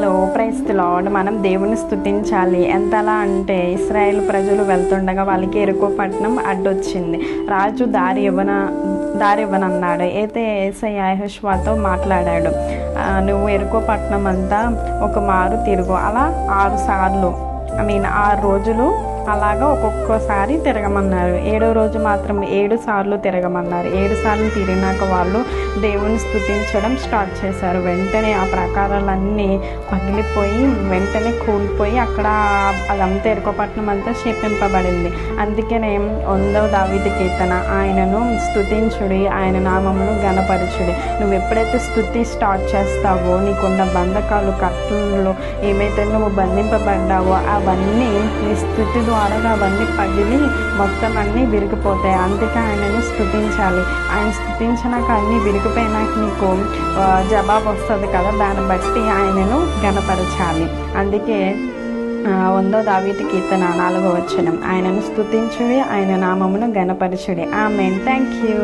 Hello praise the lord. మనం దేవుని స్తుతించాలి. ఎంతలా అంటే ఇశ్రాయేల్ ప్రజలు వెళ్తుండగా వాళ్ళకి ఎరుకో పట్టణం అడ్డొచ్చింది. రాజు దారి ఇవ్వనన్నాడు. అయితే యేసయ్య యెహోషువతో మాట్లాడాడు, నువ్వు ఎరుకో పట్టణం అంతా ఒక మారు తిరుగు. అలా 6 సార్లు 6 రోజులు అలాగా ఒక్కొక్కసారి తిరగమన్నారు. 7వ రోజు మాత్రం 7 సార్లు తిరగమన్నారు. 7 సార్లు తిరిగినాక వాళ్ళు దేవుని స్తుతించడం స్టార్ట్ చేశారు. వెంటనే ఆ ప్రకారాలన్నీ పగిలిపోయి వెంటనే కూలిపోయి అక్కడ అదంతా ఎరుకోపట్నం అంతా శపింపబడింది. అందుకనే 100వ దావీదు కీర్తన, ఆయనను స్తుతించుడి, ఆయన నామమును ఘనపరచుడి. నువ్వు ఎప్పుడైతే స్తుతి స్టార్ట్ చేస్తావో నీకున్న బంధకాలు కట్టుల్లో ఏమైతే నువ్వు బంధింపబడ్డావో అవన్నీ నీ స్తుతి ద్వారా అవన్నీ పగిలి మొత్తం అన్నీ విరిగిపోతాయి. అందుకే ఆయనను స్తుతించాలి. ఆయన స్తుతించినాక అన్నీ విరిగిపోయినాక నీకు జవాబు వస్తుంది కదా, దాన్ని బట్టి ఆయనను ఘనపరచాలి. అందుకే 100వ దావీదు కీర్తన 4వ వచనం, ఆయనను స్తుతించుడి, ఆయన నామమును ఘనపరచుడి. ఆమేన్. Thank you.